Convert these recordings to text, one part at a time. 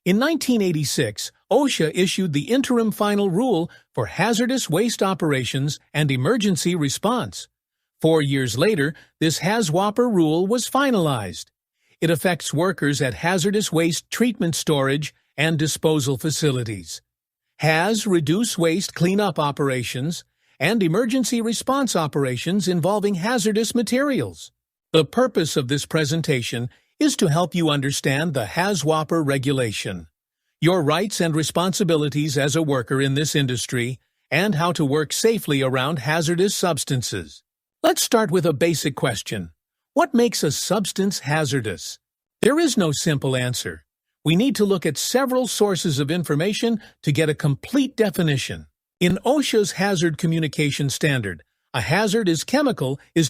In 1986, OSHA issued the interim final rule for hazardous waste operations and emergency response. 4 years later, this HAZWOPER rule was finalized. It affects workers at hazardous waste treatment storage and disposal facilities. HAZ reduce waste cleanup operations and emergency response operations involving hazardous materials. The purpose of this presentation is to help you understand the HAZWOPER regulation, your rights and responsibilities as a worker in this industry, and how to work safely around hazardous substances. Let's start with a basic question. What makes a substance hazardous? There is no simple answer. We need to look at several sources of information to get a complete definition. In OSHA's Hazard Communication Standard, a hazard is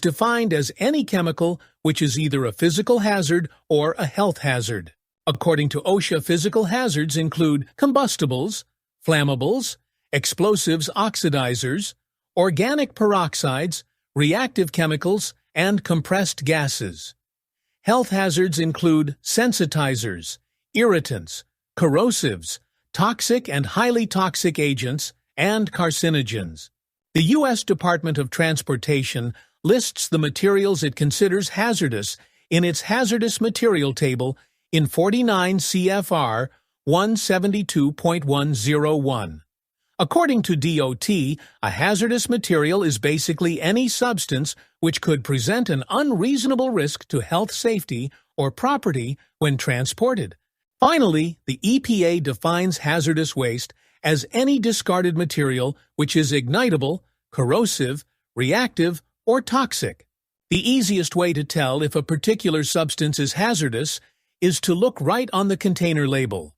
defined as any chemical which is either a physical hazard or a health hazard. According to OSHA, physical hazards include combustibles, flammables, explosives oxidizers, organic peroxides, reactive chemicals, and compressed gases. Health hazards include sensitizers, irritants, corrosives, toxic and highly toxic agents, and carcinogens. The U.S. Department of Transportation lists the materials it considers hazardous in its Hazardous Material Table in 49 CFR 172.101. According to DOT, a hazardous material is basically any substance which could present an unreasonable risk to health, safety, or property when transported. Finally, the EPA defines hazardous waste as any discarded material which is ignitable, corrosive, reactive, or toxic. The easiest way to tell if a particular substance is hazardous is to look right on the container label.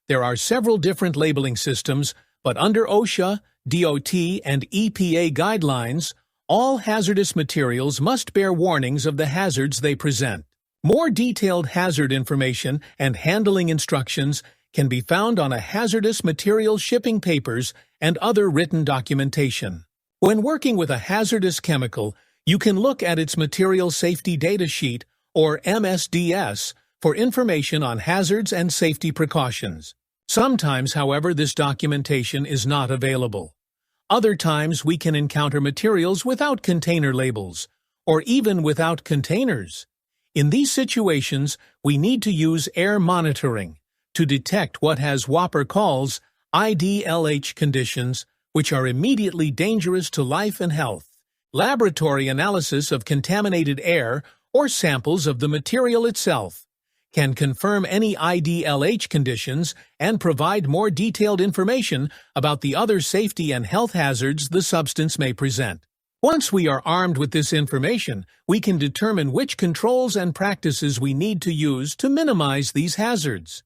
There are several different labeling systems, but under OSHA, DOT, and EPA guidelines, all hazardous materials must bear warnings of the hazards they present. More detailed hazard information and handling instructions can be found on a hazardous material shipping papers and other written documentation. When working with a hazardous chemical, you can look at its Material Safety Data Sheet, or MSDS, for information on hazards and safety precautions. Sometimes, however, this documentation is not available. Other times, we can encounter materials without container labels, or even without containers. In these situations, we need to use air monitoring to detect what HAZWOPER calls IDLH conditions, which are immediately dangerous to life and health. Laboratory analysis of contaminated air or samples of the material itself can confirm any IDLH conditions and provide more detailed information about the other safety and health hazards the substance may present. Once we are armed with this information, we can determine which controls and practices we need to use to minimize these hazards.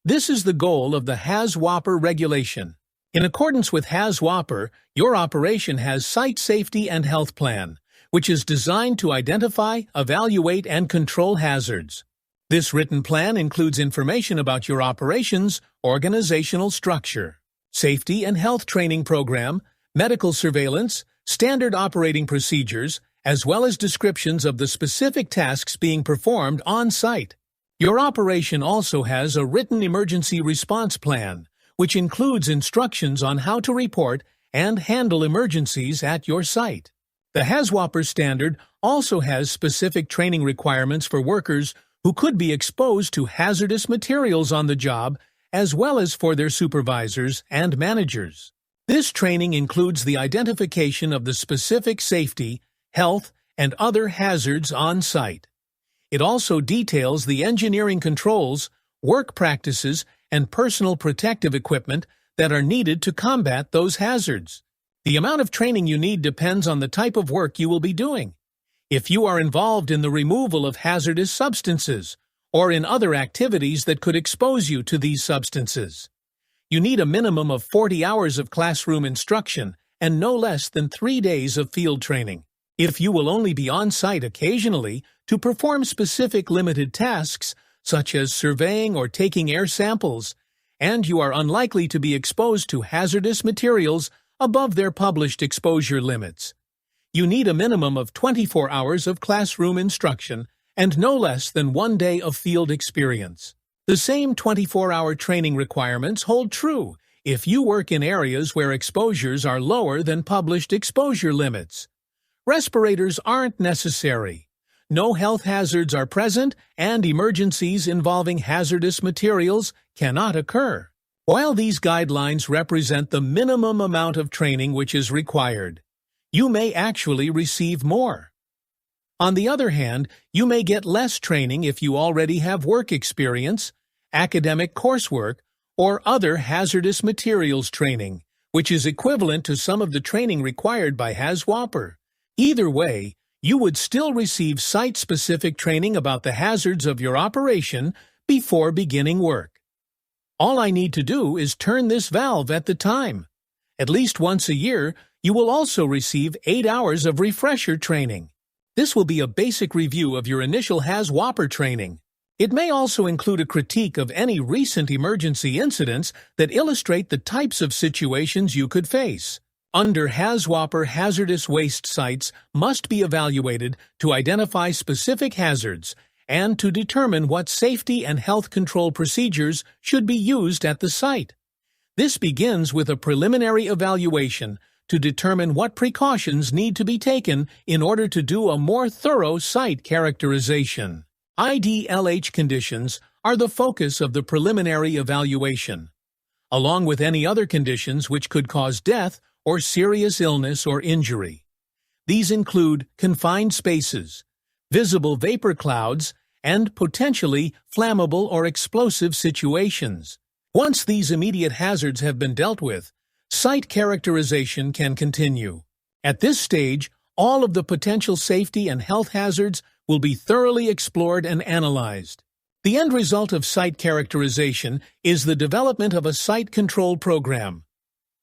This is the goal of the HAZWOPER regulation. In accordance with HAZWOPER, your operation has Site Safety and Health Plan, which is designed to identify, evaluate, and control hazards. This written plan includes information about your operations, organizational structure, safety and health training program, medical surveillance, standard operating procedures, as well as descriptions of the specific tasks being performed on site. Your operation also has a written emergency response plan, which includes instructions on how to report and handle emergencies at your site. The HAZWOPER standard also has specific training requirements for workers who could be exposed to hazardous materials on the job, as well as for their supervisors and managers. This training includes the identification of the specific safety, health, and other hazards on site. It also details the engineering controls, work practices, and personal protective equipment that are needed to combat those hazards. The amount of training you need depends on the type of work you will be doing. If you are involved in the removal of hazardous substances or in other activities that could expose you to these substances, you need a minimum of 40 hours of classroom instruction and no less than 3 days of field training. If you will only be on site occasionally to perform specific limited tasks, such as surveying or taking air samples, and you are unlikely to be exposed to hazardous materials above their published exposure limits, you need a minimum of 24 hours of classroom instruction and no less than 1 day of field experience. The same 24-hour training requirements hold true if you work in areas where exposures are lower than published exposure limits. Respirators aren't necessary. No health hazards are present, and emergencies involving hazardous materials cannot occur. While these guidelines represent the minimum amount of training which is required, you may actually receive more. On the other hand, you may get less training if you already have work experience, academic coursework, or other hazardous materials training, which is equivalent to some of the training required by HAZWOPER. Either way, you would still receive site-specific training about the hazards of your operation before beginning work. All I need to do is turn this valve at the time. At least once a year, you will also receive 8 hours of refresher training. This will be a basic review of your initial HAZWOPER training. It may also include a critique of any recent emergency incidents that illustrate the types of situations you could face. Under HAZWOPER, hazardous waste sites must be evaluated to identify specific hazards and to determine what safety and health control procedures should be used at the site. This begins with a preliminary evaluation to determine what precautions need to be taken in order to do a more thorough site characterization. IDLH conditions are the focus of the preliminary evaluation, along with any other conditions which could cause death or serious illness or injury. These include confined spaces, visible vapor clouds, and potentially flammable or explosive situations. Once these immediate hazards have been dealt with, site characterization can continue. At this stage, all of the potential safety and health hazards will be thoroughly explored and analyzed. The end result of site characterization is the development of a site control program.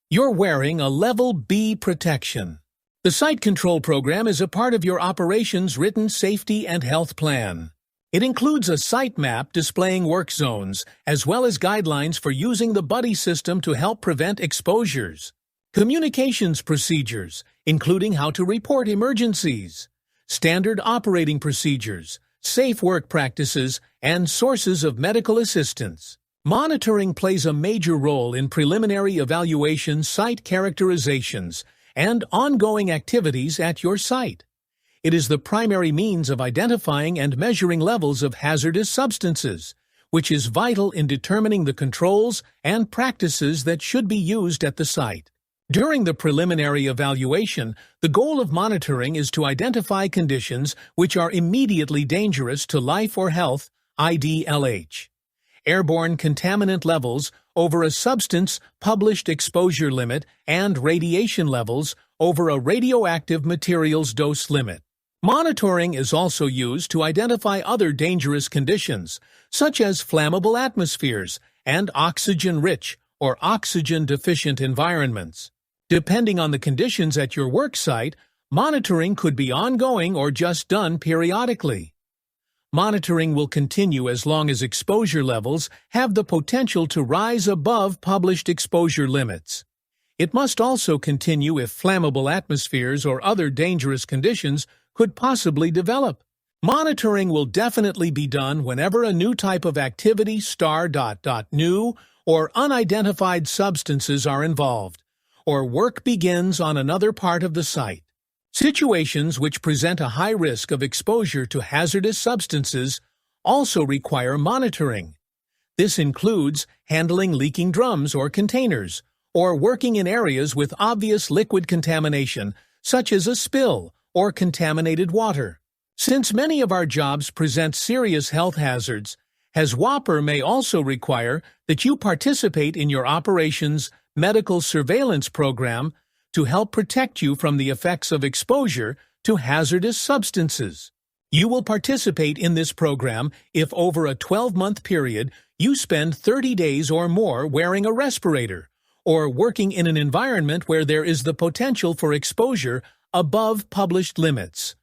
You're wearing a Level B protection. The Site Control Program is a part of your operation's written safety and health plan. It includes a site map displaying work zones, as well as guidelines for using the buddy system to help prevent exposures. Communications procedures, including how to report emergencies. Standard operating procedures, safe work practices, and sources of medical assistance. Monitoring plays a major role in preliminary evaluation, site characterizations, and ongoing activities at your site. It is the primary means of identifying and measuring levels of hazardous substances, which is vital in determining the controls and practices that should be used at the site. During the preliminary evaluation, the goal of monitoring is to identify conditions which are immediately dangerous to life or health, IDLH. Airborne contaminant levels over a substance published exposure limit and radiation levels over a radioactive materials dose limit. Monitoring is also used to identify other dangerous conditions, such as flammable atmospheres and oxygen-rich or oxygen-deficient environments. Depending on the conditions at your work site, monitoring could be ongoing or just done periodically. Monitoring will continue as long as exposure levels have the potential to rise above published exposure limits. It must also continue if flammable atmospheres or other dangerous conditions could possibly develop. Monitoring will definitely be done whenever a new type of activity new or unidentified substances are involved, or work begins on another part of the site. Situations which present a high risk of exposure to hazardous substances also require monitoring. This includes handling leaking drums or containers, or working in areas with obvious liquid contamination, such as a spill or contaminated water. Since many of our jobs present serious health hazards, HAZWOPER may also require that you participate in your operation's medical surveillance program to help protect you from the effects of exposure to hazardous substances. You will participate in this program if over a 12-month period you spend 30 days or more wearing a respirator or working in an environment where there is the potential for exposure above published limits,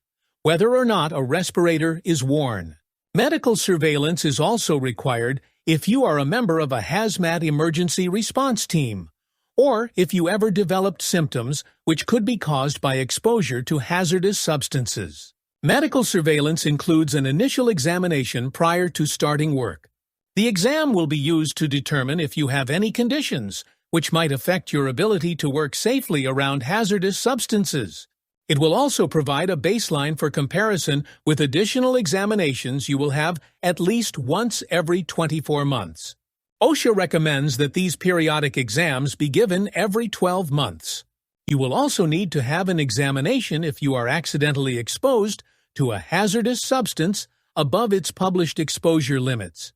whether or not a respirator is worn. Medical surveillance is also required if you are a member of a hazmat emergency response team, or if you ever developed symptoms which could be caused by exposure to hazardous substances. Medical surveillance includes an initial examination prior to starting work. The exam will be used to determine if you have any conditions which might affect your ability to work safely around hazardous substances. It will also provide a baseline for comparison with additional examinations you will have at least once every 24 months. OSHA recommends that these periodic exams be given every 12 months. You will also need to have an examination if you are accidentally exposed to a hazardous substance above its published exposure limits,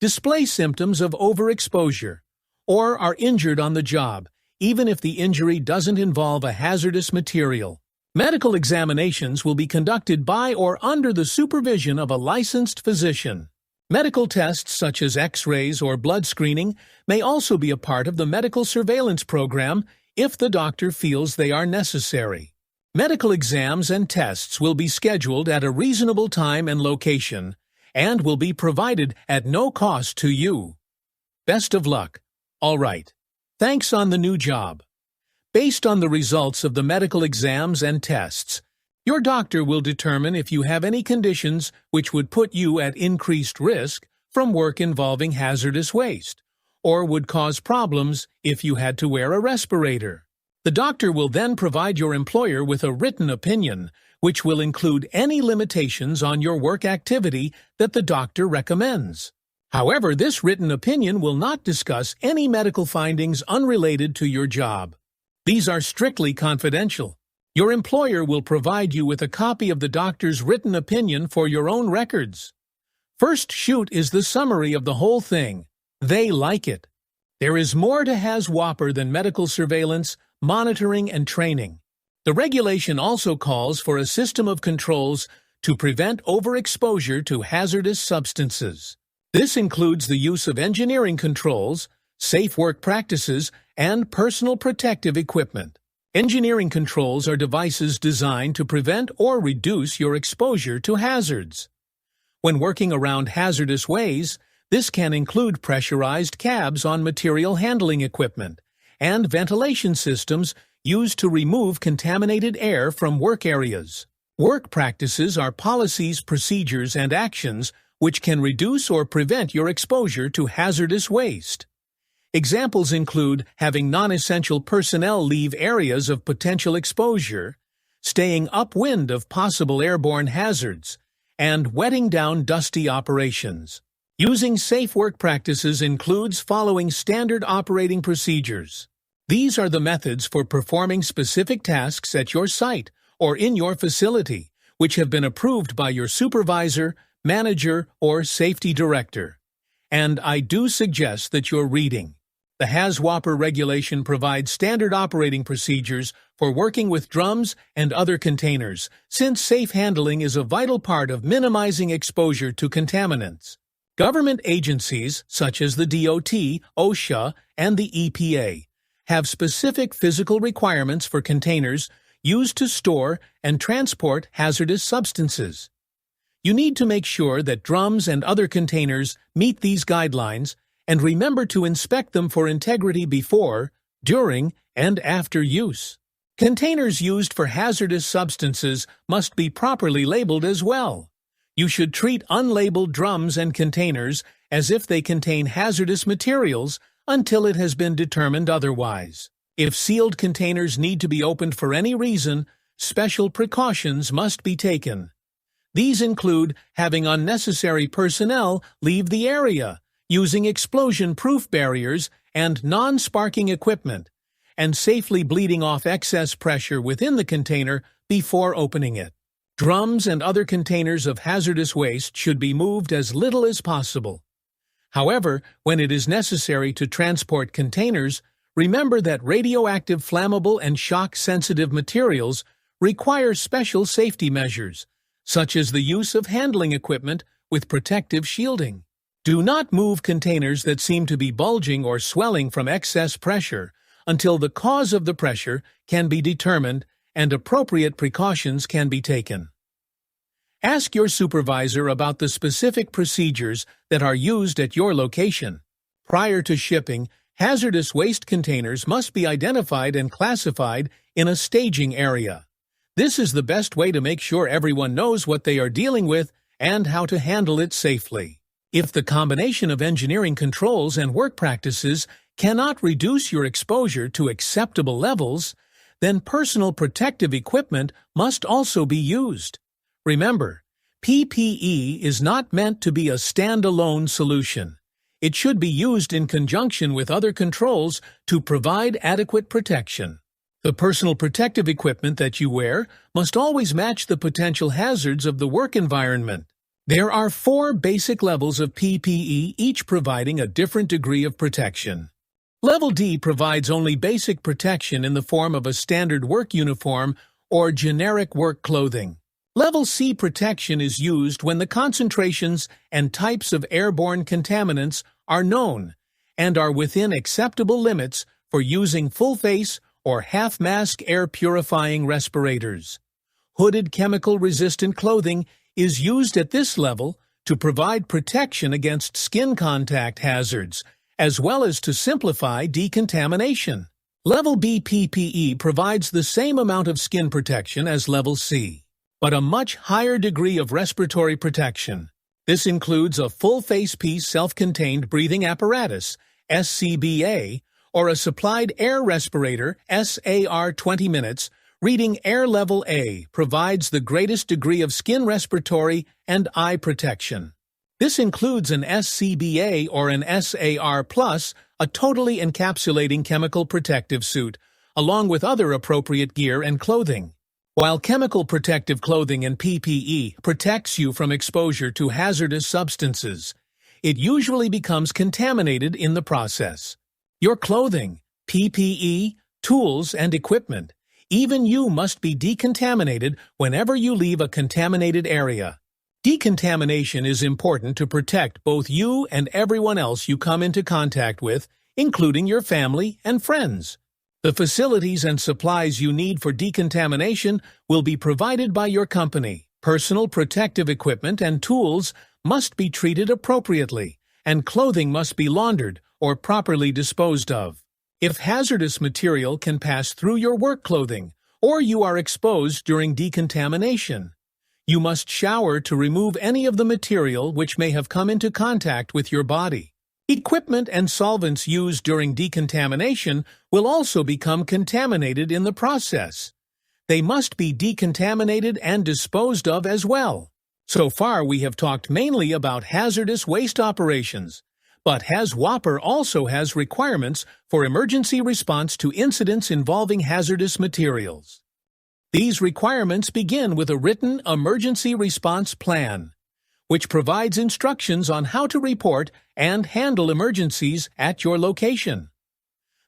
display symptoms of overexposure, or are injured on the job, even if the injury doesn't involve a hazardous material. Medical examinations will be conducted by or under the supervision of a licensed physician. Medical tests such as X-rays or blood screening may also be a part of the medical surveillance program if the doctor feels they are necessary. Medical exams and tests will be scheduled at a reasonable time and location and will be provided at no cost to you. Best of luck. All right. Thanks on the new job. Based on the results of the medical exams and tests, your doctor will determine if you have any conditions which would put you at increased risk from work involving hazardous waste, or would cause problems if you had to wear a respirator. The doctor will then provide your employer with a written opinion, which will include any limitations on your work activity that the doctor recommends. However, this written opinion will not discuss any medical findings unrelated to your job. These are strictly confidential. Your employer will provide you with a copy of the doctor's written opinion for your own records. First shoot is the summary of the whole thing. They like it. There is more to HAZWOPER than medical surveillance, monitoring, and training. The regulation also calls for a system of controls to prevent overexposure to hazardous substances. This includes the use of engineering controls, safe work practices, and personal protective equipment. Engineering controls are devices designed to prevent or reduce your exposure to hazards. When working around hazardous ways, this can include pressurized cabs on material handling equipment and ventilation systems used to remove contaminated air from work areas. Work practices are policies, procedures, and actions which can reduce or prevent your exposure to hazardous waste. Examples include having non-essential personnel leave areas of potential exposure, staying upwind of possible airborne hazards, and wetting down dusty operations. Using safe work practices includes following standard operating procedures. These are the methods for performing specific tasks at your site or in your facility, which have been approved by your supervisor, manager, or safety director. And I do suggest that you're reading. The HAZWOPER regulation provides standard operating procedures for working with drums and other containers, since safe handling is a vital part of minimizing exposure to contaminants. Government agencies, such as the DOT, OSHA, and the EPA, have specific physical requirements for containers used to store and transport hazardous substances. You need to make sure that drums and other containers meet these guidelines and remember to inspect them for integrity before, during, and after use. Containers used for hazardous substances must be properly labeled as well. You should treat unlabeled drums and containers as if they contain hazardous materials until it has been determined otherwise. If sealed containers need to be opened for any reason, special precautions must be taken. These include having unnecessary personnel leave the area, using explosion-proof barriers and non-sparking equipment, and safely bleeding off excess pressure within the container before opening it. Drums and other containers of hazardous waste should be moved as little as possible. However, when it is necessary to transport containers, remember that radioactive, flammable, and shock-sensitive materials require special safety measures, such as the use of handling equipment with protective shielding. Do not move containers that seem to be bulging or swelling from excess pressure until the cause of the pressure can be determined and appropriate precautions can be taken. Ask your supervisor about the specific procedures that are used at your location. Prior to shipping, hazardous waste containers must be identified and classified in a staging area. This is the best way to make sure everyone knows what they are dealing with and how to handle it safely. If the combination of engineering controls and work practices cannot reduce your exposure to acceptable levels, then personal protective equipment must also be used. Remember, PPE is not meant to be a standalone solution. It should be used in conjunction with other controls to provide adequate protection. The personal protective equipment that you wear must always match the potential hazards of the work environment. There are 4 basic levels of PPE, each providing a different degree of protection. Level D provides only basic protection in the form of a standard work uniform or generic work clothing. Level C protection is used when the concentrations and types of airborne contaminants are known and are within acceptable limits for using full-face or half-mask air purifying respirators. Hooded chemical-resistant clothing is used at this level to provide protection against skin contact hazards, as well as to simplify decontamination. Level B PPE provides the same amount of skin protection as Level C, but a much higher degree of respiratory protection. This includes a full-face piece self-contained breathing apparatus, SCBA, or a supplied air respirator, SAR 20 minutes, reading air level A provides the greatest degree of skin respiratory and eye protection. This includes an SCBA or an SAR+, a totally encapsulating chemical protective suit, along with other appropriate gear and clothing. While chemical protective clothing and PPE protects you from exposure to hazardous substances, it usually becomes contaminated in the process. Your clothing, PPE, tools, and equipment, even you must be decontaminated whenever you leave a contaminated area. Decontamination is important to protect both you and everyone else you come into contact with, including your family and friends. The facilities and supplies you need for decontamination will be provided by your company. Personal protective equipment and tools must be treated appropriately, and clothing must be laundered or properly disposed of. If hazardous material can pass through your work clothing, or you are exposed during decontamination, you must shower to remove any of the material which may have come into contact with your body. Equipment and solvents used during decontamination will also become contaminated in the process. They must be decontaminated and disposed of as well. So far, we have talked mainly about hazardous waste operations, but HAZWOPER also has requirements for emergency response to incidents involving hazardous materials. These requirements begin with a written emergency response plan, which provides instructions on how to report and handle emergencies at your location.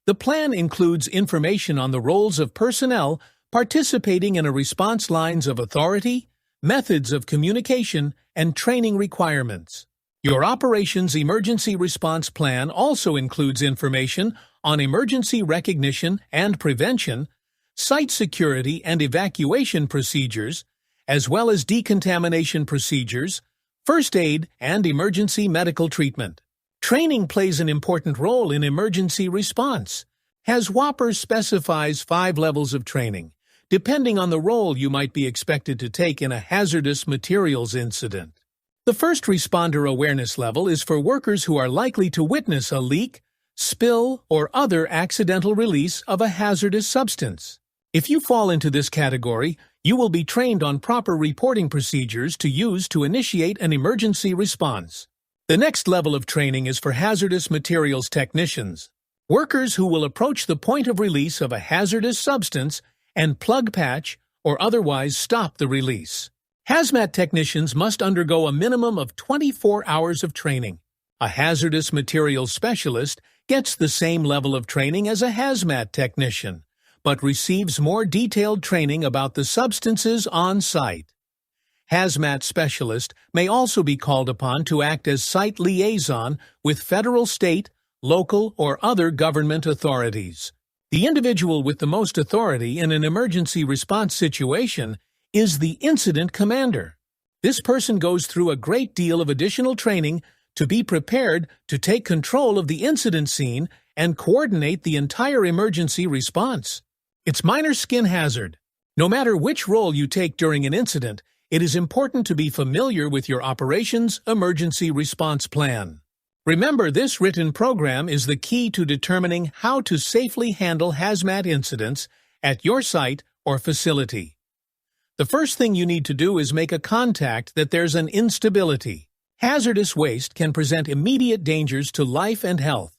The plan includes information on the roles of personnel participating in a response, lines of authority, methods of communication, and training requirements. Your operations emergency response plan also includes information on emergency recognition and prevention, site security and evacuation procedures, as well as decontamination procedures, first aid, and emergency medical treatment. Training plays an important role in emergency response. HAZWOPER specifies 5 levels of training, depending on the role you might be expected to take in a hazardous materials incident. The first responder awareness level is for workers who are likely to witness a leak, spill, or other accidental release of a hazardous substance. If you fall into this category, you will be trained on proper reporting procedures to use to initiate an emergency response. The next level of training is for hazardous materials technicians, workers who will approach the point of release of a hazardous substance and plug, patch, or otherwise stop the release. Hazmat technicians must undergo a minimum of 24 hours of training. A hazardous materials specialist gets the same level of training as a hazmat technician, but receives more detailed training about the substances on site. Hazmat specialist may also be called upon to act as site liaison with federal, state, local, or other government authorities. The individual with the most authority in an emergency response situation is the incident commander. This person goes through a great deal of additional training to be prepared to take control of the incident scene and coordinate the entire emergency response. It's minor skin hazard. No matter which role you take during an incident, it is important to be familiar with your operations emergency response plan. Remember, this written program is the key to determining how to safely handle hazmat incidents at your site or facility. The first thing you need to do is make a contact that there's an instability. Hazardous waste can present immediate dangers to life and health,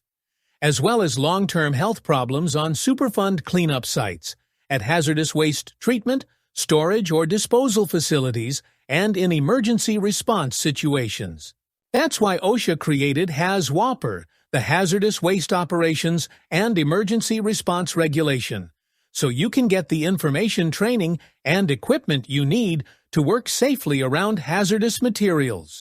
as well as long-term health problems on Superfund cleanup sites, at hazardous waste treatment, storage, or disposal facilities, and in emergency response situations. That's why OSHA created HAZWOPER, the Hazardous Waste Operations and Emergency Response Regulation, so you can get the information, training, and equipment you need to work safely around hazardous materials.